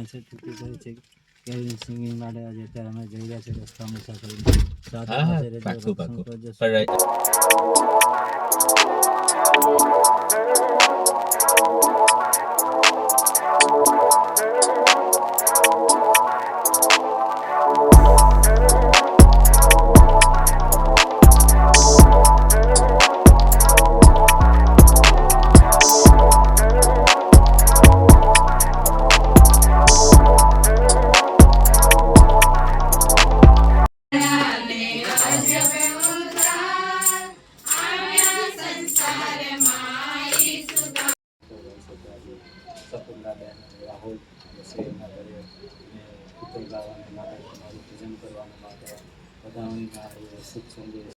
છે તૂટી જાય છે કેવી સિંગિંગ માટે આજે અત્યારે અમે જઈ રહ્યા છીએ રસ્તા મુસાફરી સાથે હા સાથે રહેજો પાકું રક્ષણ પાકું કરજો સપૂર્ણાબેન રાહુલ શ્રેયના ઘરે પિત્તર ગાવાને માટે તમારું પૂજન કરવાને માટે બધાની શુભ સંદેશ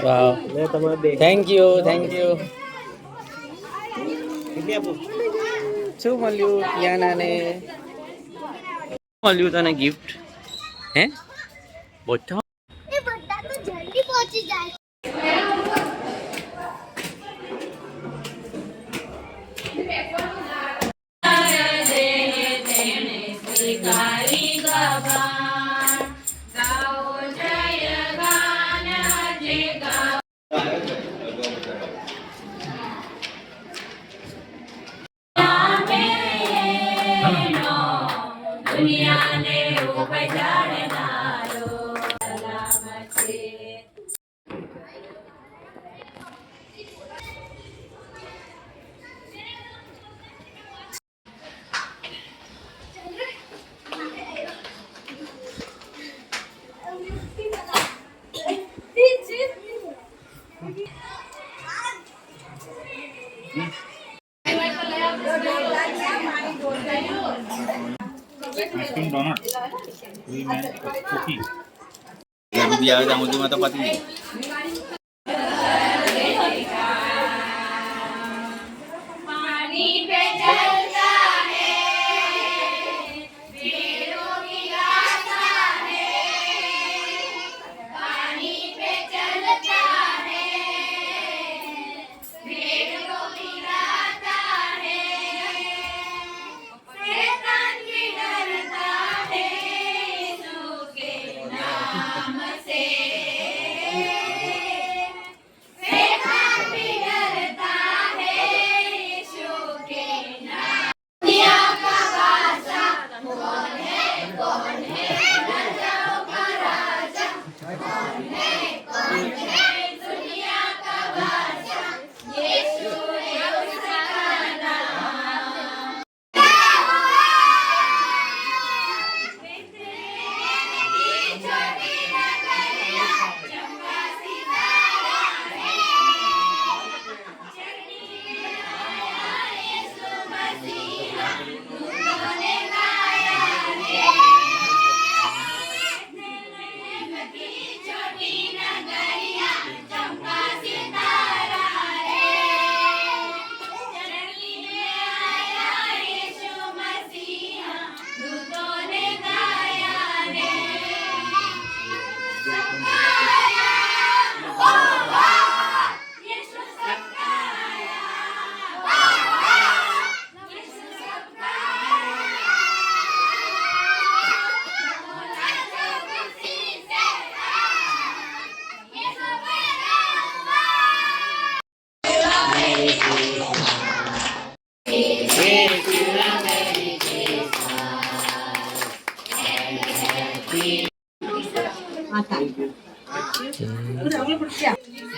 વાવ થેન્ક યુ શું મળ્યું પિયાનાને મળ્યું તને ગિફ્ટ હે બધા એ બધા તો જલ્દી પહોંચી જાય રૂપિયા આવે ત્યાં સુધીમાં તો પતી જાય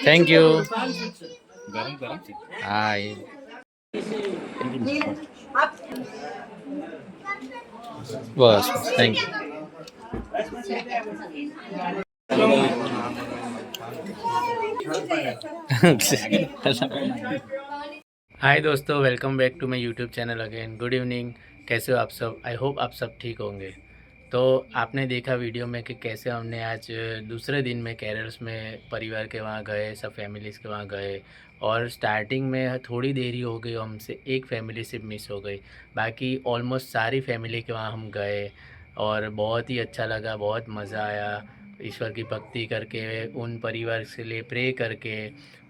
થેન્ક યુ હા બસ થેન્ક યુ हाय दोस्तों, welcome back to my YouTube channel again. Good evening, कैसे हो आप सब? आई होप आप सब ठीक होंगे। तो आपने देखा वीडियो में कि कैसे हमने आज दूसरे दिन में केरल्स में परिवार के वहाँ गए, सब फैमिलीज़ के वहाँ गए। और स्टार्टिंग में थोड़ी देरी हो गई, हमसे एक फैमिली सिर्फ मिस हो गई, बाकी ऑलमोस्ट सारी फैमिली के वहाँ हम गए। और बहुत ही अच्छा लगा, बहुत मज़ा आया ईश्वर की भक्ति करके, उन परिवार के लिए प्रे करके,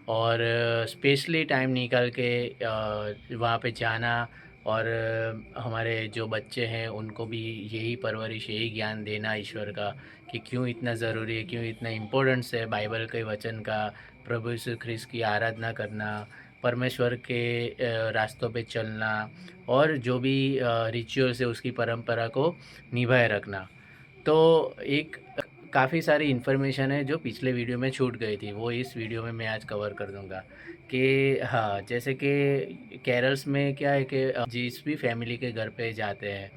और स्पेशली टाइम निकाल के वहाँ पे जाना। और हमारे जो बच्चे हैं उनको भी यही परवरिश, यही ज्ञान देना ईश्वर का, कि क्यों इतना ज़रूरी है, क्यों इतना इम्पोर्टेंस है बाइबल के वचन का, प्रभु यीशु ख्रिस्त की आराधना करना, परमेश्वर के रास्तों पे चलना, और जो भी रिचुअल्स है उसकी परंपरा को निभाए रखना। तो एक काफ़ी सारी इन्फॉर्मेशन है जो पिछले वीडियो में छूट गई थी, वो इस वीडियो में मैं आज कवर कर दूंगा। कि हाँ, जैसे कि केरल्स में क्या है कि जिस भी फैमिली के घर पे जाते हैं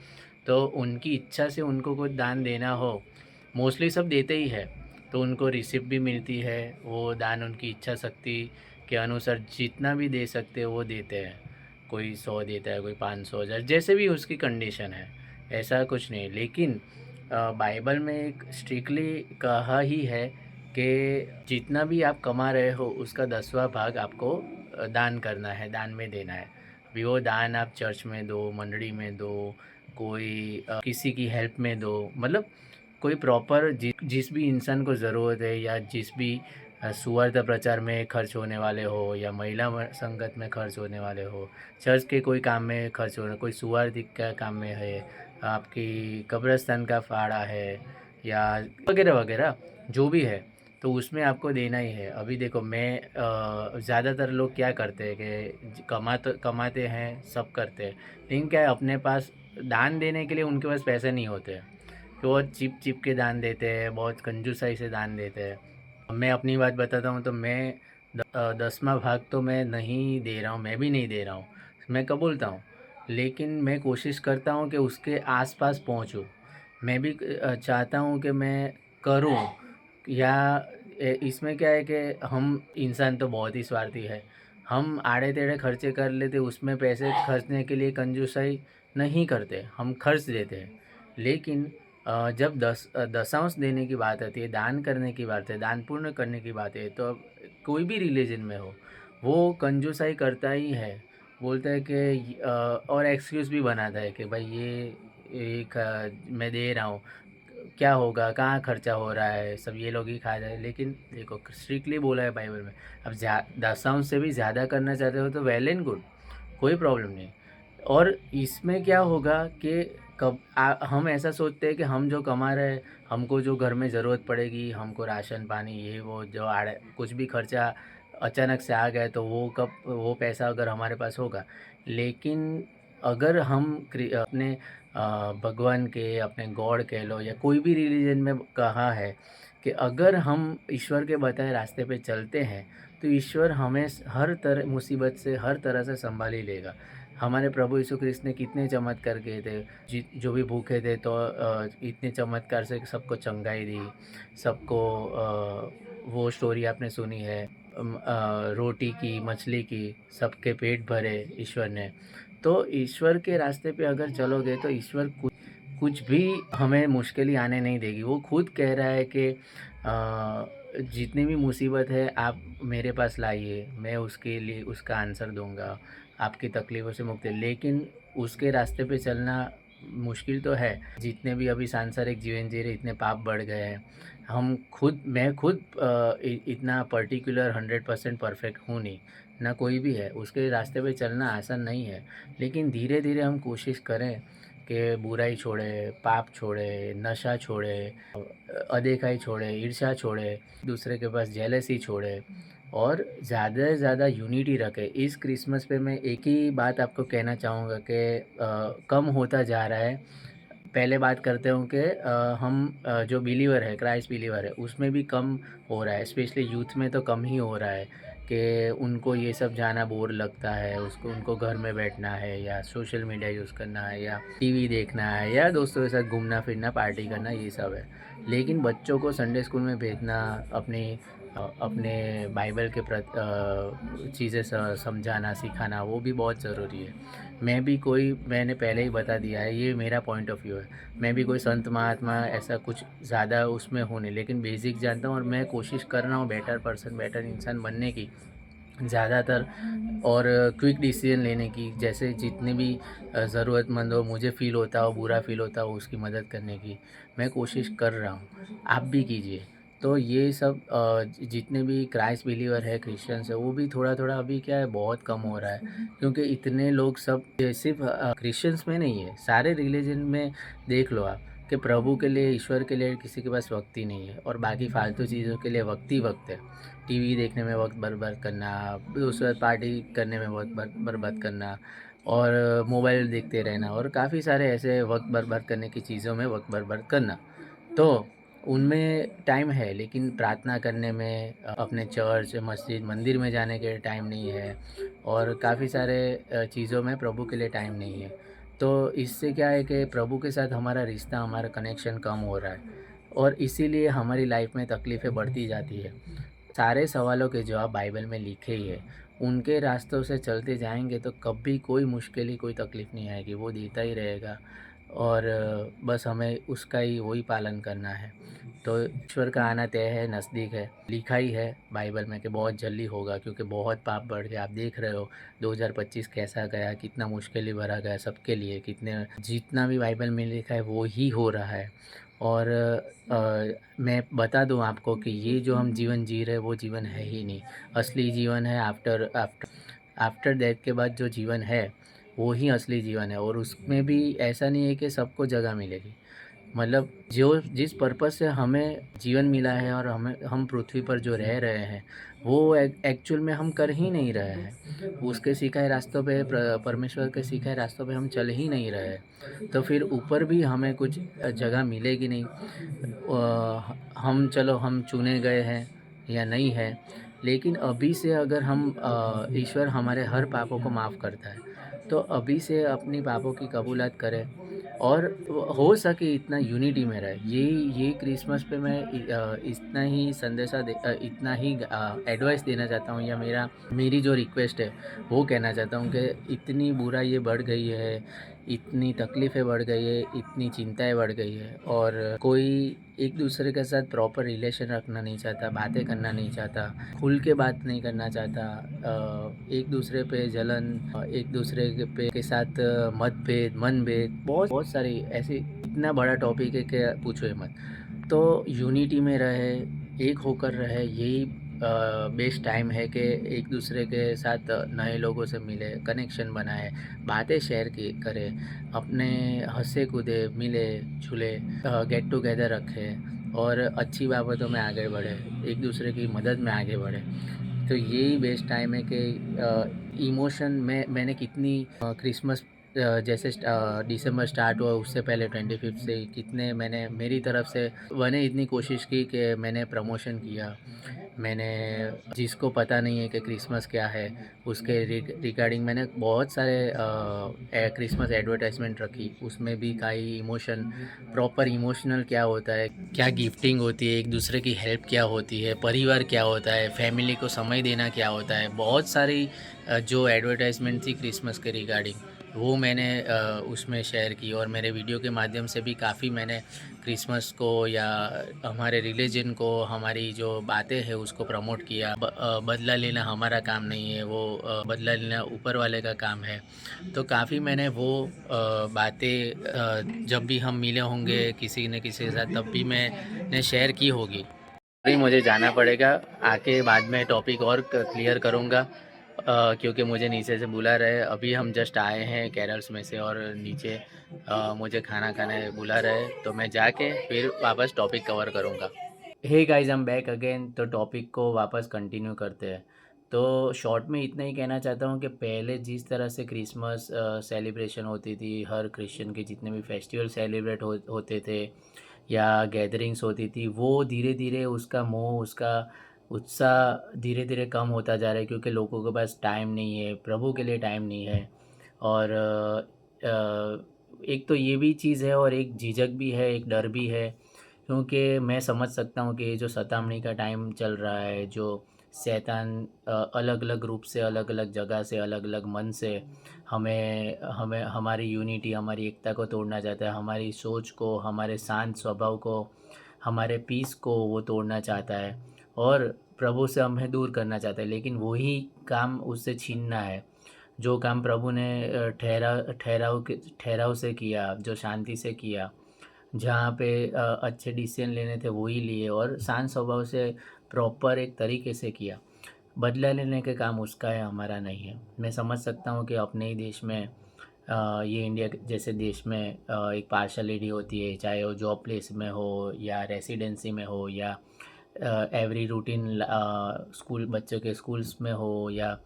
तो उनकी इच्छा से उनको कुछ दान देना हो, मोस्टली सब देते ही है, तो उनको रिसिप्ट भी मिलती है। वो दान उनकी इच्छा शक्ति के अनुसार जितना भी दे सकते हैं वो देते हैं। कोई 100 देता है, कोई 500, 1000, जैसे भी उसकी कंडीशन है, ऐसा कुछ नहीं। लेकिन बाइबल में एक स्ट्रिक्टली कहा ही है कि जितना भी आप कमा रहे हो उसका 10वां भाग आपको दान करना है, दान में देना है। भी वो दान आप चर्च में दो, मंडली में दो, कोई किसी की हेल्प में दो, मतलब कोई प्रॉपर जिस भी इंसान को ज़रूरत है, या जिस भी सुवार्थ प्रचार में खर्च होने वाले हो, या महिला संगत में खर्च होने वाले हो, चर्च के कोई काम में खर्च होने, कोई सुवार्थिक का काम में है, आपकी कब्रस्तान का फाड़ा है, या वगैरह वगैरह जो भी है, तो उसमें आपको देना ही है। अभी देखो, मैं ज़्यादातर लोग क्या करते हैं कि कमाते हैं, सब करते हैं, लेकिन क्या है, अपने पास दान देने के लिए उनके पास पैसे नहीं होते हैं, तो वो चिप चिप के दान देते हैं, बहुत कंजूसाई से दान देते हैं। मैं अपनी बात बताता हूँ तो मैं 10वां भाग तो मैं नहीं दे रहा हूँ, मैं भी नहीं दे रहा हूँ, मैं कबूलता हूँ। लेकिन मैं कोशिश करता हूँ कि उसके आसपास पहुँचूँ। मैं भी चाहता हूँ कि मैं करूँ। या इसमें क्या है कि हम इंसान तो बहुत ही स्वार्थी है, हम आड़े टेढ़े खर्चे कर लेते, उसमें पैसे खर्चने के लिए कंजूसाई नहीं करते, हम खर्च देते हैं। लेकिन जब दशांश देने की बात आती है, दान करने की बात है, दान पूर्ण करने की बात है, तो कोई भी रिलीजन में हो वो कंजूसाई करता ही है। बोलता है कि और एक्सक्यूज़ भी बनाता है कि भाई ये मैं दे रहा हूँ, क्या होगा, कहाँ खर्चा हो रहा है, सब ये लोग ही खा जाए। लेकिन देखो, स्ट्रिक्टली बोला है बाइबल में, अब दशांश से भी ज़्यादा करना चाहते हो तो वेल एंड गुड, कोई प्रॉब्लम नहीं। और इसमें क्या होगा कि हम ऐसा सोचते हैं कि हम जो कमा रहे हैं, हमको जो घर में ज़रूरत पड़ेगी, हमको राशन पानी ये वो जो कुछ भी खर्चा अचानक से आ गए तो वो पैसा अगर हमारे पास होगा। लेकिन अगर हम अपने भगवान के, अपने गॉड कह लो, या कोई भी रिलीजन में कहा है कि अगर हम ईश्वर के बताए रास्ते पे चलते हैं तो ईश्वर हमें हर तरह मुसीबत से, हर तरह से संभाल ही लेगा। हमारे प्रभु यीशु ख्रिस्त ने कितने चमत्कार किए थे, जो भी भूखे थे तो इतने चमत्कार से सबको चंगाई दी, सबको वो स्टोरी आपने सुनी है, रोटी की, मछली की, सबके पेट भरे ईश्वर ने। तो ईश्वर के रास्ते पे अगर चलोगे तो ईश्वर कुछ भी हमें मुश्किल आने नहीं देगी। वो खुद कह रहा है कि जितनी भी मुसीबत है आप मेरे पास लाइए, मैं उसके लिए उसका आंसर दूंगा, आपकी तकलीफ़ों से मुक्ति। लेकिन उसके रास्ते पे चलना मुश्किल तो है। जितने भी अभी सांसारिक जीवन जी रहे, इतने पाप बढ़ गए हैं। मैं खुद इतना पर्टिकुलर 100% परफेक्ट हूँ नहीं, ना कोई भी है। उसके रास्ते पे चलना आसान नहीं है, लेकिन धीरे धीरे हम कोशिश करें कि बुराई छोड़े, पाप छोड़े, नशा छोड़े, अदेखाई छोड़े, ईर्ष्या छोड़े, दूसरे के पास जेलसी छोड़े, और ज़्यादा से ज़्यादा यूनिटी रखें। इस क्रिसमस पे मैं एक ही बात आपको कहना चाहूँगा कि कम होता जा रहा है। पहले बात करते हूँ कि हम जो बिलीवर है, क्राइस्ट बिलीवर है, उसमें भी कम हो रहा है। स्पेशली यूथ में तो कम ही हो रहा है कि उनको ये सब जाना बोर लगता है, उनको घर में बैठना है, या सोशल मीडिया यूज़ करना है, या टीवी देखना है, या दोस्तों के साथ घूमना फिरना, पार्टी करना, ये सब है। लेकिन बच्चों को संडे स्कूल में भेजना, अपनी अपने बाइबल के चीज़ें समझाना सिखाना वो भी बहुत ज़रूरी है। मैंने पहले ही बता दिया है, ये मेरा पॉइंट ऑफ व्यू है। मैं भी कोई संत महात्मा ऐसा कुछ ज़्यादा उसमें हूँ नहीं, लेकिन बेसिक जानता हूँ और मैं कोशिश कर रहा हूँ बेटर पर्सन, बेटर इंसान बनने की ज़्यादातर, और क्विक डिसीजन लेने की। जैसे जितने भी ज़रूरतमंद हो, मुझे फ़ील होता हो, बुरा फ़ील होता हो, उसकी मदद करने की मैं कोशिश कर रहा हूँ। आप भी कीजिए। तो ये सब जितने भी क्राइस्ट बिलीवर है, क्रिश्चियंस है, वो भी थोड़ा थोड़ा अभी क्या है बहुत कम हो रहा है, क्योंकि इतने लोग सब सिर्फ क्रिश्चियंस में नहीं है, सारे रिलीजन में देख लो आप कि प्रभु के लिए, ईश्वर के लिए किसी के पास वक्त ही नहीं है, और बाकी फालतू चीज़ों के लिए वक्त ही वक्त है। टीवी देखने में वक्त बर्बाद करना, दूसरा पार्टी करने में वक्त बर्बाद करना, और मोबाइल देखते रहना, और काफ़ी सारे ऐसे वक्त बर्बाद करने की चीज़ों में वक्त बर्बाद करना। तो उनमें टाइम है, लेकिन प्रार्थना करने में, अपने चर्च, मस्जिद, मंदिर में जाने के लिए टाइम नहीं है, और काफ़ी सारे चीज़ों में प्रभु के लिए टाइम नहीं है। तो इससे क्या है कि प्रभु के साथ हमारा रिश्ता, हमारा कनेक्शन कम हो रहा है, और इसीलिए हमारी लाइफ में तकलीफ़ें बढ़ती जाती है। सारे सवालों के जवाब बाइबल में लिखे ही है। उनके रास्तों से चलते जाएंगे तो कभी कोई मुश्किल ही, कोई तकलीफ़ नहीं आएगी, वो देता ही रहेगा, और बस हमें उसका ही वही पालन करना है। तो ईश्वर का आना तय है, नज़दीक है, लिखा ही है बाइबल में कि बहुत जल्दी होगा, क्योंकि बहुत पाप बढ़ गए। आप देख रहे हो 2025 कैसा गया, कितना मुश्किल ही भरा गया सबके लिए, कितने, जितना भी बाइबल में लिखा है वो ही हो रहा है। और मैं बता दूं आपको कि ये जो हम जीवन जी रहे हैं वो जीवन है ही नहीं। असली जीवन है आफ्टर आफ्टर आफ्टर डेथ के बाद जो जीवन है वो ही असली जीवन है, और उसमें भी ऐसा नहीं है कि सबको जगह मिलेगी। मतलब जो जिस पर्पज़ से हमें जीवन मिला है, और हम पृथ्वी पर जो रह रहे हैं, वो एक्चुअल में हम कर ही नहीं रहे हैं। उसके सिखाए रास्तों पे, परमेश्वर के सिखाए रास्तों पे हम चल ही नहीं रहे हैं। तो फिर ऊपर भी हमें कुछ जगह मिलेगी नहीं। हम चुने गए हैं या नहीं है, लेकिन अभी से अगर हम ईश्वर हमारे हर पापों को माफ़ करता है, तो अभी से अपनी पापों की कबूलात करें, और हो सके इतना यूनिटी में रहे। ये क्रिसमस पे मैं इतना ही इतना ही एडवाइस देना चाहता हूँ, या मेरी जो रिक्वेस्ट है वो कहना चाहता हूँ कि इतनी बुराई ये बढ़ गई है, इतनी तकलीफ़ें बढ़ गई है, इतनी चिंताएं बढ़ गई है, और कोई एक दूसरे के साथ प्रॉपर रिलेशन रखना नहीं चाहता, बातें करना नहीं चाहता, खुल के बात नहीं करना चाहता। एक दूसरे पे जलन, एक दूसरे के साथ मतभेद, मनभेद, बहुत बहुत सारी ऐसी, इतना बड़ा टॉपिक है कि पूछो ही मत। तो यूनिटी में रहे, एक होकर रहे, यही बेस्ट टाइम है कि एक दूसरे के साथ नए लोगों से मिले, कनेक्शन बनाए, बातें शेयर की करें, अपने हंसे कूदे, मिले जुले, गेट टुगेदर रखें, और अच्छी बाबतों में आगे बढ़े, एक दूसरे की मदद में आगे बढ़े। तो यही बेस्ट टाइम है कि इमोशन में मैंने कितनी क्रिसमस जैसे दिसंबर स्टार्ट हुआ उससे पहले 25 से कितने मैंने मेरी तरफ से मैंने इतनी कोशिश की कि मैंने प्रमोशन किया। मैंने, जिसको पता नहीं है कि क्रिसमस क्या है, उसके रिगार्डिंग मैंने बहुत सारे क्रिसमस एडवर्टाइजमेंट रखी। उसमें भी कई इमोशन, प्रॉपर इमोशनल क्या होता है, क्या गिफ्टिंग होती है, एक दूसरे की हेल्प क्या होती है, परिवार क्या होता है, फैमिली को समय देना क्या होता है, बहुत सारी जो एडवर्टाइजमेंट थी क्रिसमस के रिगार्डिंग, वो मैंने उसमें शेयर की, और मेरे वीडियो के माध्यम से भी काफ़ी मैंने क्रिसमस को या हमारे रिलीजन को, हमारी जो बातें हैं उसको प्रमोट किया। बदला लेना हमारा काम नहीं है, वो बदला लेना ऊपर वाले का काम है। तो काफ़ी मैंने वो बातें जब भी हम मिले होंगे किसी न किसी के साथ, तब भी मैंने शेयर की होगी। अभी मुझे जाना पड़ेगा, आके बाद में टॉपिक और क्लियर करूँगा, क्योंकि मुझे नीचे से बुला रहे हैं। अभी हम जस्ट आए हैं केरल्स में से, और नीचे मुझे खाना खाने बुला रहे हैं, तो मैं जाके फिर वापस टॉपिक कवर करूँगा। हे गाइस, हम बैक अगेन। तो टॉपिक को वापस कंटिन्यू करते हैं। तो शॉर्ट में इतना ही कहना चाहता हूँ कि पहले जिस तरह से क्रिसमस सेलिब्रेशन होती थी, हर क्रिश्चियन के जितने भी फेस्टिवल सेलिब्रेट होते थे या गैदरिंग्स होती थी, वो धीरे धीरे उसका मोह, उसका उत्साह धीरे धीरे कम होता जा रहा है, क्योंकि लोगों के पास टाइम नहीं है, प्रभु के लिए टाइम नहीं है। और एक तो ये भी चीज़ है, और एक झिझक भी है, एक डर भी है क्योंकि मैं समझ सकता हूँ कि ये जो सतामणी का टाइम चल रहा है, जो शैतान अलग-अलग रूप से, अलग-अलग जगह से, अलग-अलग मन से हमें हमें हमारी यूनिटी, हमारी एकता को तोड़ना चाहता है, हमारी सोच को, हमारे शांत स्वभाव को, हमारे पीस को वो तोड़ना चाहता है और प्रभु से हमें दूर करना चाहता है। लेकिन वही काम उससे छीनना है, जो काम प्रभु ने ठहराव से किया, जो शांति से किया, जहाँ पे अच्छे डिसीजन लेने थे वही लिए और शांत स्वभाव से प्रॉपर एक तरीके से किया। बदला लेने के काम उसका है, हमारा नहीं है। मैं समझ सकता हूँ कि अपने ही देश में ये इंडिया के जैसे देश में एक पार्शलिटी होती है, चाहे वो जॉब प्लेस में हो या रेसिडेंसी में हो या एवरी रूटीन स्कूल बच्चों के स्कूल्स में हो या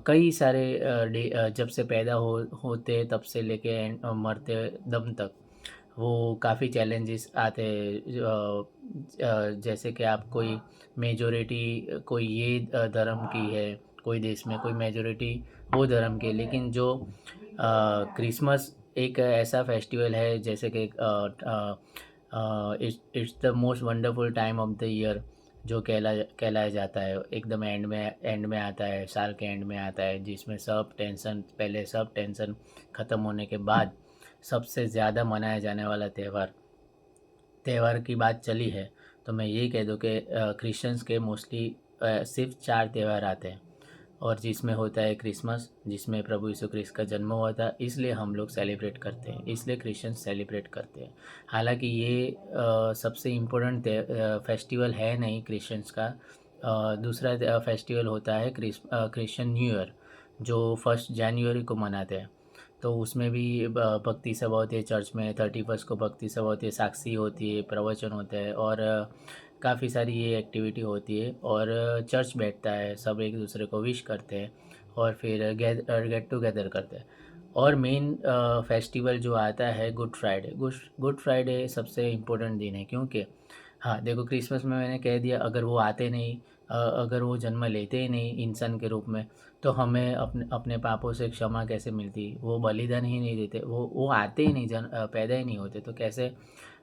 कई सारे जब से पैदा होते तब से लेके मरते दम तक वो काफ़ी चैलेंजेस आते हैं। जैसे कि आप कोई मेजॉरिटी कोई ये धर्म की है, कोई देश में कोई मेजॉरिटी वो धर्म की है, लेकिन जो क्रिसमस एक ऐसा फेस्टिवल है जैसे कि it's the most wonderful time of the year, जो कहलाया जाता है। एकदम एंड में आता है, साल के एंड में आता है, जिसमें सब टेंशन ख़त्म होने के बाद सबसे ज़्यादा मनाया जाने वाला त्यौहार की बात चली है तो मैं यही कह दूँ कि क्रिश्चियंस के मोस्टली सिर्फ 4 त्यौहार आते हैं और जिसमें होता है क्रिसमस, जिसमें प्रभु यीशु क्रिस्ट का जन्म हुआ था, इसलिए हम लोग सेलिब्रेट करते हैं, इसलिए क्रिश्चियंस सेलिब्रेट करते हैं। हालांकि ये सबसे इम्पोर्टेंट फेस्टिवल है नहीं क्रिश्चियंस का। दूसरा फेस्टिवल होता है क्रिश्चियन न्यू ईयर, जो 1 जनवरी को मनाते हैं। तो उसमें भी भक्ति सभा होती है चर्च में, 31 को भक्ति सभा होती है, साक्षी होती है, प्रवचन होता है और काफ़ी सारी ये एक्टिविटी होती है और चर्च बैठता है, सब एक दूसरे को विश करते हैं और फिर गेट टुगेदर करते हैं। और मेन फेस्टिवल जो आता है गुड फ्राइडे सबसे इम्पोर्टेंट दिन है, क्योंकि हाँ देखो, क्रिसमस में मैंने कह दिया, अगर वो आते नहीं, अगर वो जन्म लेते ही नहीं इंसान के रूप में, तो हमें अपने अपने पापों से क्षमा कैसे मिलती? वो बलिदान ही नहीं देते, वो आते ही नहीं, पैदा ही नहीं होते, तो कैसे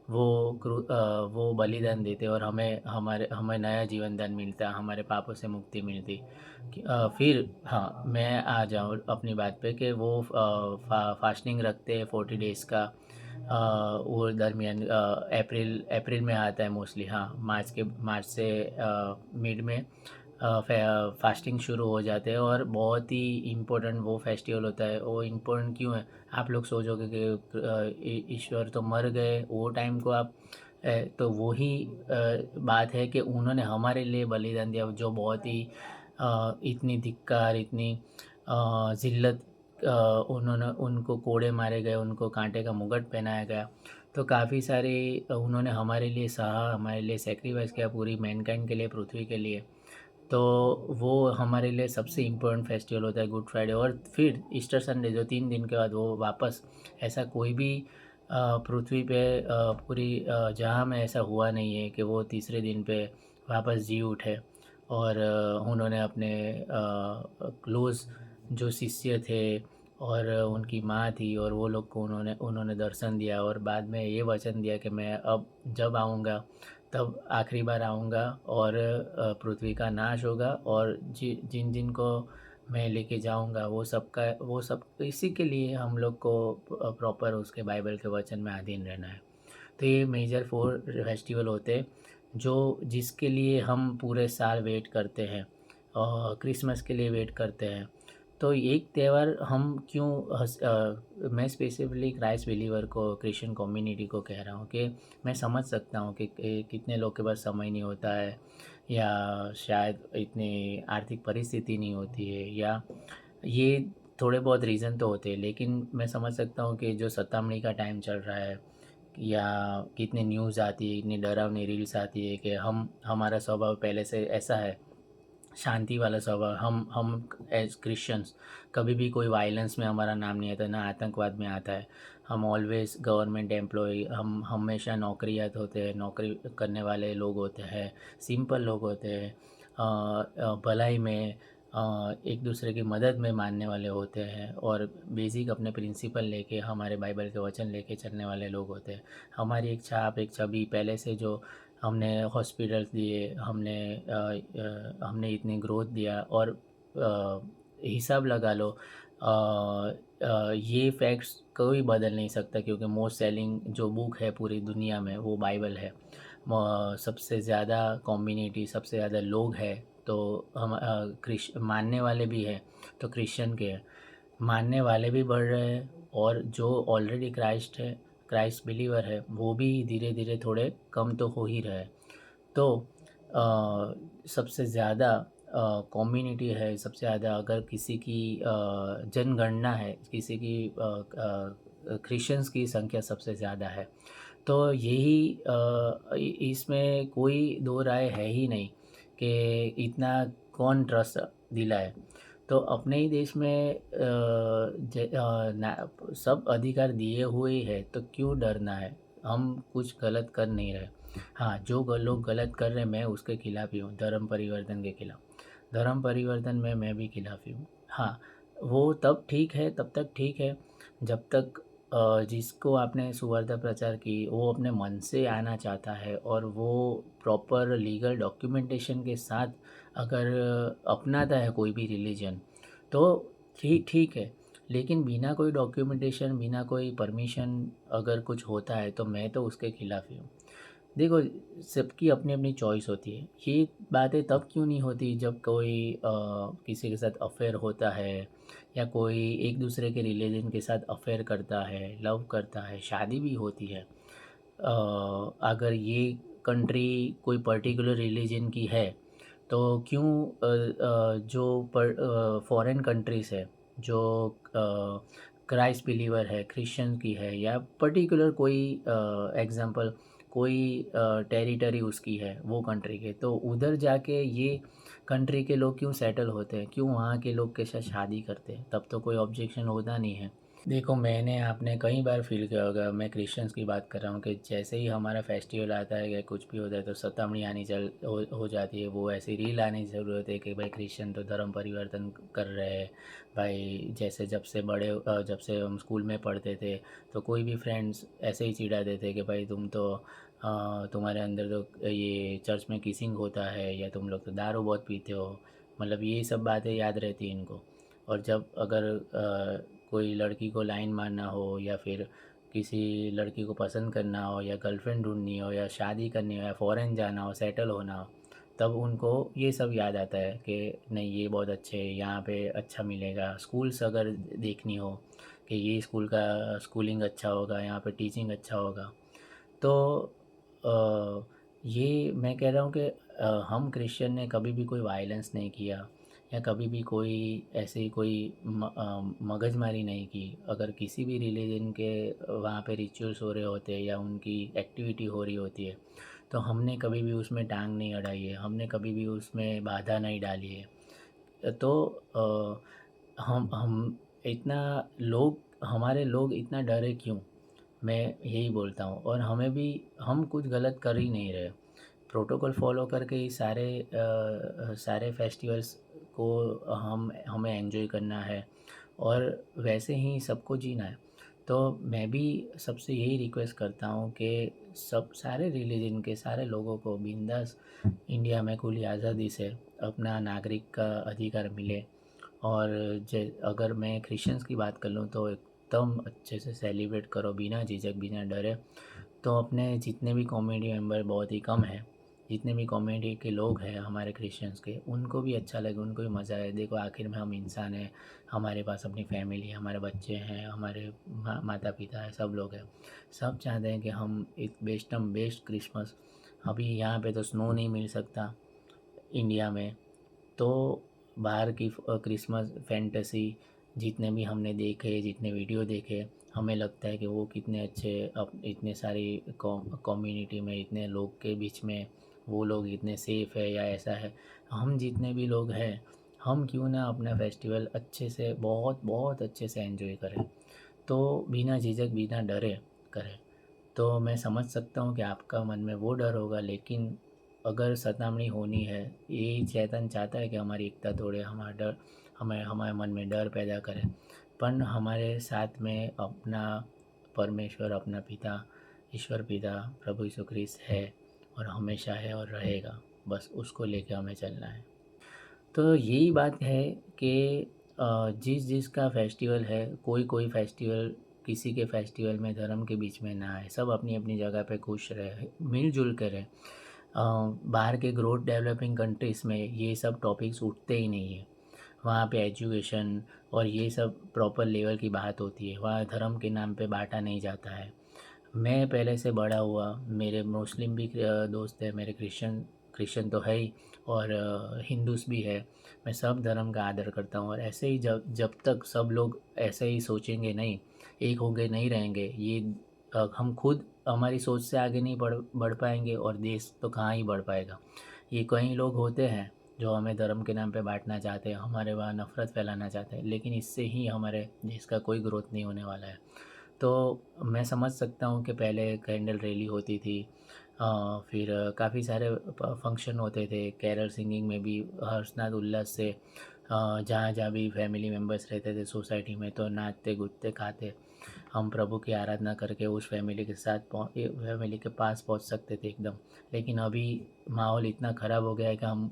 वो बलिदान देते और हमें नया जीवन दान मिलता, हमारे पापों से मुक्ति मिलती। फिर हाँ, मैं आ जाऊँ अपनी बात पे कि वो फास्टिंग रखते हैं 40 डेज़ का। वो दरमियान अप्रैल में आता है मोस्टली, हाँ, मार्च से मिड में फास्टिंग शुरू हो जाते हैं और बहुत ही इम्पोर्टेंट वो फेस्टिवल होता है। वो इम्पोर्टेंट क्यों है? आप लोग सोचोगे कि ईश्वर तो मर गए, वो टाइम को आप तो वही बात है कि उन्होंने हमारे लिए बलिदान दिया, जो बहुत ही इतनी धिक्कार, इतनी ज़िल्लत, उन्होंने उनको कोड़े मारे गए, उनको कांटे का मुकुट पहनाया गया। तो काफ़ी सारे उन्होंने हमारे लिए सहा, हमारे लिए सैक्रिफाइस किया, पूरी मैनकाइंड के लिए, पृथ्वी के लिए। तो वो हमारे लिए सबसे इम्पोर्टेंट फेस्टिवल होता है गुड फ्राइडे। और फिर ईस्टर संडे, जो 3 दिन के बाद वो वापस, ऐसा कोई भी पृथ्वी पे पूरी जहाँ में ऐसा हुआ नहीं है कि वो तीसरे दिन पे वापस जी उठे और उन्होंने अपने क्लोज़ जो शिष्य थे और उनकी माँ थी और वो लोग को उन्होंने उन्होंने दर्शन दिया और बाद में ये वचन दिया कि मैं अब जब आऊँगा तब आखिरी बार आऊँगा और पृथ्वी का नाश होगा और जिन जिन को मैं लेके जाऊँगा वो सब इसी के लिए हम लोग को प्रॉपर उसके बाइबल के वचन में अधीन रहना है। तो ये मेजर 4 फेस्टिवल होते हैं जो जिसके लिए हम पूरे साल वेट करते हैं और क्रिसमस के लिए वेट करते हैं। तो एक त्यौहार हम क्यों मैं स्पेसिफिकली क्राइस्ट बिलीवर को, क्रिश्चियन कम्युनिटी को कह रहा हूँ कि मैं समझ सकता हूँ कि कितने लोग के पास समय नहीं होता है या शायद इतनी आर्थिक परिस्थिति नहीं होती है या ये थोड़े बहुत रीज़न तो होते हैं, लेकिन मैं समझ सकता हूँ कि जो सतामणी का टाइम चल रहा है या कितनी न्यूज़ आती है, इतनी डरावनी रील्स आती है कि हमारा स्वभाव पहले से ऐसा है, शांति वाला स्वभाव। हम एज क्रिश्चियंस कभी भी कोई वायलेंस में हमारा नाम नहीं आता, ना आतंकवाद में आता है। हम ऑलवेज गवर्नमेंट एम्प्लॉय, हम हमेशा नौकरियात होते हैं, नौकरी करने वाले लोग होते हैं, सिंपल लोग होते हैं, भलाई में एक दूसरे की मदद में मानने वाले होते हैं और बेसिक अपने प्रिंसिपल लेके हमारे बाइबल के वचन लेके चलने वाले लोग होते हैं। हमारी एक छाप, एक छवि पहले से जो हमने हॉस्पिटल्स दिए, हमने इतनी ग्रोथ दिया और हिसाब लगा लो, ये फैक्ट्स कोई बदल नहीं सकता क्योंकि मोस्ट सेलिंग जो बुक है पूरी दुनिया में वो बाइबल है। सबसे ज़्यादा कम्युनिटी, सबसे ज़्यादा लोग हैं तो हम मानने वाले भी हैं तो क्रिश्चियन के हैं। मानने वाले भी बढ़ रहे हैं और जो ऑलरेडी क्राइस्ट बिलीवर है वो भी धीरे धीरे थोड़े कम तो हो ही रहे हैं। तो सबसे ज़्यादा कम्युनिटी है, सबसे ज़्यादा अगर किसी की जनगणना है, किसी की क्रिश्चियंस की संख्या सबसे ज़्यादा है। तो यही इसमें कोई दो राय है ही नहीं कि इतना कौन ट्रस्ट दिलाए। तो अपने ही देश में सब अधिकार दिए हुए हैं तो क्यों डरना है। हम कुछ गलत कर नहीं रहे। हाँ, जो लोग गलत कर रहे हैं मैं उसके खिलाफ ही हूँ, धर्म परिवर्तन के खिलाफ। धर्म परिवर्तन में मैं भी खिलाफ ही हूँ। हाँ, वो तब ठीक है, तब तक ठीक है जब तक जिसको आपने सुवार्ता प्रचार की वो अपने मन से आना चाहता है और वो प्रॉपर लीगल डॉक्यूमेंटेशन के साथ अगर अपनाता है कोई भी रिलीजन तो ठीक ठीक है। लेकिन बिना कोई डॉक्यूमेंटेशन, बिना कोई परमिशन अगर कुछ होता है तो मैं तो उसके खिलाफ ही हूँ। देखो, सबकी अपनी अपनी चॉइस होती है। ये बातें तब क्यों नहीं होती जब कोई किसी के साथ अफेयर होता है या कोई एक दूसरे के रिलीजन के साथ अफेयर करता है, लव करता है, शादी भी होती है। अगर ये कंट्री कोई पर्टिकुलर रिलीजन की है तो क्यों जो फॉरेन कंट्रीज़ है जो क्राइस्ट बिलीवर है, क्रिश्चियन की है या पर्टिकुलर कोई एग्जांपल कोई टेरिटरी उसकी है वो कंट्री के, तो उधर जाके ये कंट्री के लोग क्यों सेटल होते हैं, क्यों वहाँ के लोग के साथ शादी करते हैं, तब तो कोई ऑब्जेक्शन होता नहीं है। देखो, मैंने आपने कई बार फ़ील किया होगा, मैं क्रिश्चियंस की बात कर रहा हूँ कि जैसे ही हमारा फेस्टिवल आता है या कुछ भी होता है तो सतावनी आनी हो जाती है। वो ऐसी रील आने की ज़रूरत है कि भाई क्रिश्चियन तो धर्म परिवर्तन कर रहे हैं। भाई जैसे जब से हम स्कूल में पढ़ते थे तो कोई भी फ्रेंड्स ऐसे ही चिढ़ाते थे कि भाई तुम तो तुम्हारे अंदर तो ये चर्च में किसिंग होता है या तुम लोग तो दारू बहुत पीते हो। मतलब ये सब बातें याद रहती हैं इनको। और जब अगर कोई लड़की को लाइन मारना हो या फिर किसी लड़की को पसंद करना हो या गर्लफ्रेंड ढूंढनी हो या शादी करनी हो या फ़ॉरेन जाना हो, सेटल होना हो, तब उनको ये सब याद आता है कि नहीं ये बहुत अच्छे है, यहाँ पे अच्छा मिलेगा। स्कूल्स अगर देखनी हो कि ये स्कूल का स्कूलिंग अच्छा होगा, यहाँ पे टीचिंग अच्छा होगा। तो ये मैं कह रहा हूँ कि हम क्रिश्चियन ने कभी भी कोई वायलेंस नहीं किया या कभी भी कोई ऐसी कोई मगजमारी नहीं की। अगर किसी भी रिलीजन के वहाँ पे रिचुअल्स हो रहे होते हैं या उनकी एक्टिविटी हो रही होती है तो हमने कभी भी उसमें टांग नहीं अड़ाई है, हमने कभी भी उसमें बाधा नहीं डाली है। तो हम इतना लोग हमारे लोग इतना डरे क्यों, मैं यही बोलता हूँ। और हमें भी, हम कुछ गलत कर ही नहीं रहे। प्रोटोकॉल फॉलो करके ही सारे फेस्टिवल्स को हमें एंजॉय करना है और वैसे ही सबको जीना है। तो मैं भी सबसे यही रिक्वेस्ट करता हूँ कि सब सारे रिलीजन के सारे लोगों को बिंदास इंडिया में खुली आज़ादी से अपना नागरिक का अधिकार मिले। और अगर मैं क्रिश्चियंस की बात कर लूँ तो एकदम अच्छे से सेलिब्रेट करो बिना झिझक, बिना डरे। तो अपने जितने भी कम्युनिटी मेंबर बहुत ही कम है, जितने भी कम्युनिटी के लोग हैं हमारे क्रिश्चियंस के, उनको भी अच्छा लगे, उनको भी मज़ा आए। देखो आखिर में हम इंसान हैं, हमारे पास अपनी फैमिली है, हमारे बच्चे हैं, हमारे माता पिता है, सब लोग हैं। सब चाहते हैं कि हम एक बेस्ट क्रिसमस, अभी यहाँ पे तो स्नो नहीं मिल सकता इंडिया में, तो बाहर की क्रिसमस फैंटेसी जितने भी हमने देखे, जितने वीडियो देखे, हमें लगता है कि वो कितने अच्छे, अब इतने सारी कम्युनिटी में इतने लोग के बीच में वो लोग इतने सेफ़ है या ऐसा है। हम जितने भी लोग हैं, हम क्यों ना अपना फेस्टिवल अच्छे से, बहुत बहुत अच्छे से एंजॉय करें। तो बिना झिझक, बिना डरे करें। तो मैं समझ सकता हूँ कि आपका मन में वो डर होगा, लेकिन अगर सतामणी होनी है, ये शैतान चाहता है कि हमारी एकता तोड़े, हमारे मन में डर पैदा करे, पर हमारे साथ में अपना परमेश्वर, अपना पिता, ईश्वर पिता, प्रभु यीशु ख्रिस्त है और हमेशा है और रहेगा। बस उसको लेके हमें चलना है। तो यही बात है कि जिस जिसका फेस्टिवल है, कोई फेस्टिवल, किसी के फेस्टिवल में धर्म के बीच में ना आए, सब अपनी अपनी जगह पे खुश रहे, मिलजुल कर रहे। बाहर के ग्रोथ डेवलपिंग कंट्रीज़ में ये सब टॉपिक्स उठते ही नहीं है। वहाँ पे एजुकेशन और ये सब प्रॉपर लेवल की बात होती है, वहाँ धर्म के नाम पे बांटा नहीं जाता है। मैं पहले से बड़ा हुआ, मेरे मुस्लिम भी दोस्त है, मेरे क्रिश्चियन तो है ही, और हिंदूस भी है। मैं सब धर्म का आदर करता हूँ, और ऐसे ही जब जब तक सब लोग ऐसे ही सोचेंगे नहीं, एक होके नहीं रहेंगे, ये हम खुद हमारी सोच से आगे नहीं बढ़ पाएंगे, और देश तो कहाँ ही बढ़ पाएगा। ये कई लोग होते हैं जो हमें धर्म के नाम पे बांटना चाहते हैं, हमारे वहाँ नफ़रत फैलाना चाहते हैं, लेकिन इससे ही हमारे देश का कोई ग्रोथ नहीं होने वाला है। तो मैं समझ सकता हूँ कि पहले कैंडल रैली होती थी, फिर काफ़ी सारे फंक्शन होते थे, कैरल सिंगिंग में भी हर्षनाद उल्लास से जहाँ जहाँ भी फैमिली मेम्बर्स रहते थे सोसाइटी में, तो नाचते कूदते खाते हम प्रभु की आराधना करके उस फैमिली के साथ फैमिली के पास पहुंच सकते थे एकदम। लेकिन अभी माहौल इतना ख़राब हो गया है कि हम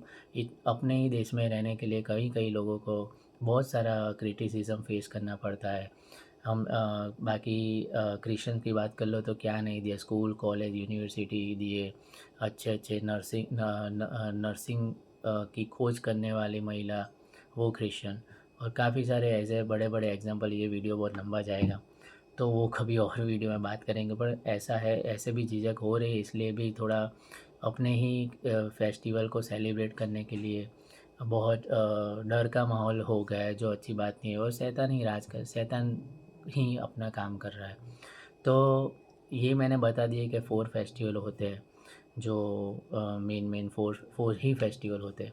अपने ही देश में रहने के लिए कई कई लोगों को बहुत सारा क्रिटिसिज्म फेस करना पड़ता है। हम बाकी क्रिश्चियन की बात कर लो तो क्या नहीं दिया, स्कूल कॉलेज यूनिवर्सिटी दिए, अच्छे अच्छे नर्सिंग की खोज करने वाली महिला वो क्रिश्चियन, और काफ़ी सारे ऐसे बड़े बड़े एग्जांपल। ये वीडियो बहुत लंबा जाएगा तो वो कभी और वीडियो में बात करेंगे, पर ऐसा है, ऐसे भी झिझक हो रही है, इसलिए भी थोड़ा अपने ही फेस्टिवल को सेलिब्रेट करने के लिए बहुत डर का माहौल हो गया है, जो अच्छी बात नहीं है। और शैतान ही अपना काम कर रहा है। तो ये मैंने बता दिया कि 4 फेस्टिवल होते हैं, जो मेन 4 ही फेस्टिवल होते हैं।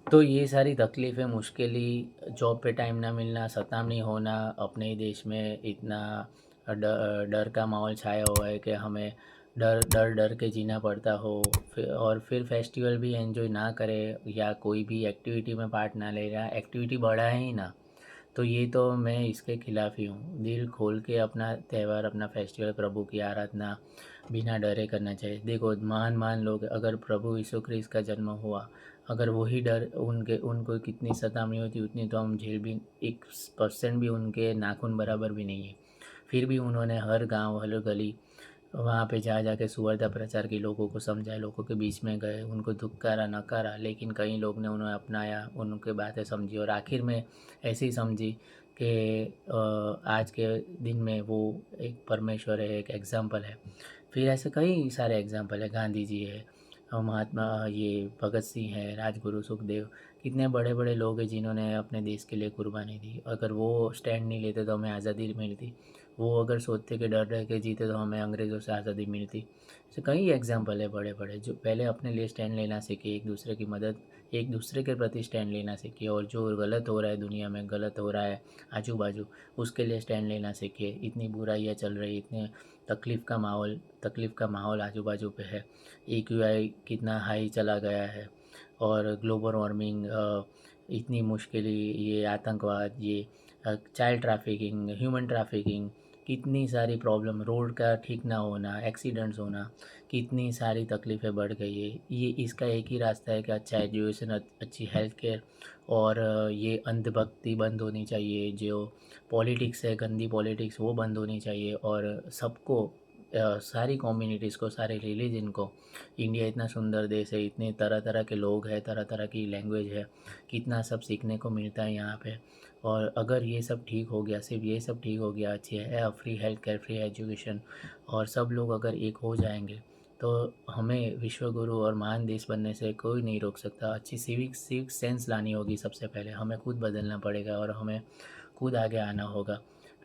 तो ये सारी तकलीफ़ें, मुश्किलें, जॉब पे टाइम ना मिलना, सतामनी होना, अपने ही देश में इतना डर का माहौल छाया हुआ है कि हमें डर के जीना पड़ता हो, फिर फेस्टिवल भी एंजॉय ना करें, या कोई भी एक्टिविटी में पार्ट ना ले रहा, एक्टिविटी बढ़ाए ही ना, तो ये तो मैं इसके खिलाफ़ ही हूँ। दिल खोल के अपना त्यौहार, अपना फेस्टिवल, प्रभु की आराधना बिना डरे करना चाहिए। देखो, महान महान लोग, अगर प्रभु यीशु ख्रिस्त का जन्म हुआ, अगर वही डर उनको कितनी सतामनी होती, उतनी तो हम झेल भी 1% भी उनके नाखून बराबर भी नहीं है। फिर भी उन्होंने हर गांव, हर गली, वहाँ पे जा जा के सुवार्ता प्रचार की, लोगों को समझाया, लोगों के बीच में गए, उनको धुतकारा नकारा, लेकिन कई लोग ने उन्हें अपनाया, उनकी बातें समझी, और आखिर में ऐसी समझी कि आज के दिन में वो एक परमेश्वर है, एक एग्ज़ाम्पल है। फिर ऐसे कई सारे एग्ज़ाम्पल है, गांधी जी है, महात्मा ये भगत सिंह है, राजगुरु सुखदेव, कितने बड़े बड़े लोग हैं जिन्होंने अपने देश के लिए कुर्बानी दी। अगर वो स्टैंड नहीं लेते तो हमें आज़ादी नहीं मिलती। वो अगर सोचते कि डर रह के जीते तो हमें अंग्रेज़ों से आज़ादी मिलती। ऐसे कई एग्जाम्पल है बड़े बड़े, जो पहले अपने लिए स्टैंड लेना सीखे, एक दूसरे की मदद, एक दूसरे के प्रति स्टैंड लेना सीखे, और जो गलत हो रहा है दुनिया में, गलत हो रहा है आजू बाजू, उसके लिए स्टैंड लेना सीखे। इतनी बुराइयाँ चल रही, इतने तकलीफ़ का माहौल आजू बाजू पे है। AQI कितना हाई चला गया है, और ग्लोबल वार्मिंग, इतनी मुश्किलें, ये आतंकवाद, ये चाइल्ड ट्रैफिकिंग, ह्यूमन ट्रैफिकिंग, कितनी सारी प्रॉब्लम, रोड का ठीक ना होना, एक्सीडेंट्स होना, कितनी सारी तकलीफ़ें बढ़ गई है। ये इसका एक ही रास्ता है कि अच्छा एजुकेशन, अच्छी हेल्थ केयर, और ये अंधभक्ति बंद होनी चाहिए, जो पॉलिटिक्स है, गंदी पॉलिटिक्स, वो बंद होनी चाहिए, और सबको, सारी कम्युनिटीज़ को, सारे रिलीजन को, इंडिया इतना सुंदर देश है, इतने तरह तरह के लोग हैं, तरह तरह की लैंग्वेज है, कितना सब सीखने को मिलता है यहाँ पे। और अगर ये सब ठीक हो गया, सिर्फ ये सब ठीक हो गया, अच्छी है free health care, free education, और सब लोग अगर एक हो जाएंगे, तो हमें विश्व गुरु और महान देश बनने से कोई नहीं रोक सकता। अच्छी सिविक सेंस लानी होगी, सबसे पहले हमें खुद बदलना पड़ेगा, और हमें खुद आगे आना होगा।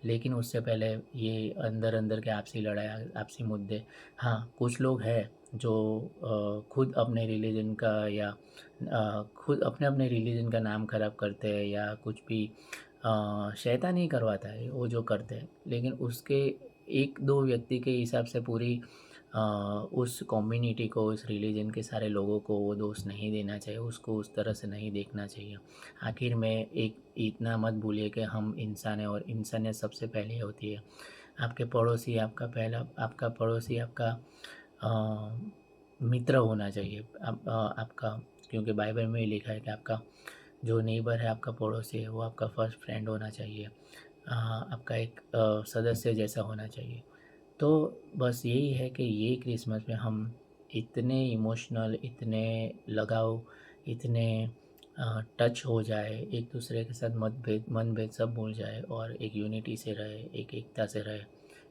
लेकिन उससे पहले ये अंदर अंदर के आपसी लड़ाई, आपसी मुद्दे, हाँ कुछ लोग हैं जो खुद अपने रिलीजन का, या खुद अपने अपने रिलीजन का नाम ख़राब करते हैं, या कुछ भी शैतान ही करवाता है वो जो करते हैं, लेकिन उसके एक दो व्यक्ति के हिसाब से पूरी उस कम्युनिटी को, उस रिलीजन के सारे लोगों को वो दोष नहीं देना चाहिए, उसको उस तरह से नहीं देखना चाहिए। आखिर में एक इतना मत भूलिए कि हम इंसान हैं और इंसानियत सबसे पहले होती है। आपके पड़ोसी आपका पड़ोसी आपका मित्र होना चाहिए। आपका, क्योंकि बाइबल में ही लिखा है कि आपका जो नेबर है, आपका पड़ोसी है, वो आपका फर्स्ट फ्रेंड होना चाहिए, आपका एक सदस्य जैसा होना चाहिए। तो बस यही है कि ये क्रिसमस में हम इतने इमोशनल, इतने लगाव, इतने टच हो जाए, एक दूसरे के साथ मनभेद सब भूल जाए और एक यूनिटी से रहे, एक एकता से रहे।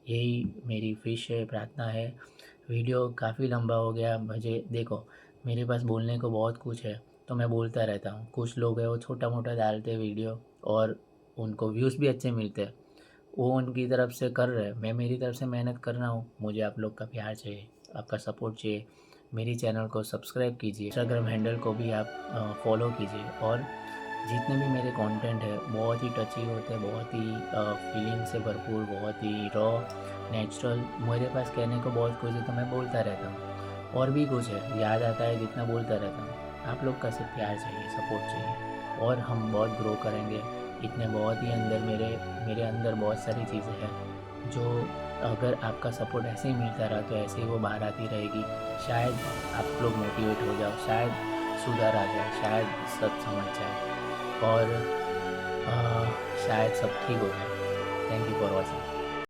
यही मेरी विश है, प्रार्थना है। वीडियो काफ़ी लंबा हो गया। मुझे देखो, मेरे पास बोलने को बहुत कुछ है तो मैं बोलता रहता हूँ। कुछ लोग हैं वो छोटा मोटा डालते हैं वीडियो और उनको व्यूज़ भी अच्छे मिलते हैं। वो उनकी तरफ से कर रहे हैं, मैं मेरी तरफ से मेहनत कर रहा हूँ। मुझे आप लोग का प्यार चाहिए, आपका सपोर्ट चाहिए। मेरी चैनल को सब्सक्राइब कीजिए, इंस्टाग्राम हैंडल को भी आप फॉलो कीजिए। और जितने भी मेरे कंटेंट है बहुत ही टची होते हैं, बहुत ही फीलिंग से भरपूर, बहुत ही रॉ, नेचुरल। मेरे पास कहने को बहुत कुछ है तो मैं बोलता रहता हूँ। और भी कुछ है, याद आता है जितना बोलता रहता हूँ। आप लोग का सिर्फ प्यार चाहिए, सपोर्ट चाहिए और हम बहुत ग्रो करेंगे। इतने बहुत ही अंदर मेरे अंदर बहुत सारी चीज़ें हैं जो अगर आपका सपोर्ट ऐसे ही मिलता रहा तो ऐसे ही वो बाहर आती रहेगी। शायद आप लोग मोटिवेट हो जाओ, शायद सुधार आ जाए, शायद सब समझ जाए और शायद सब ठीक हो जाए। Thank you for watching.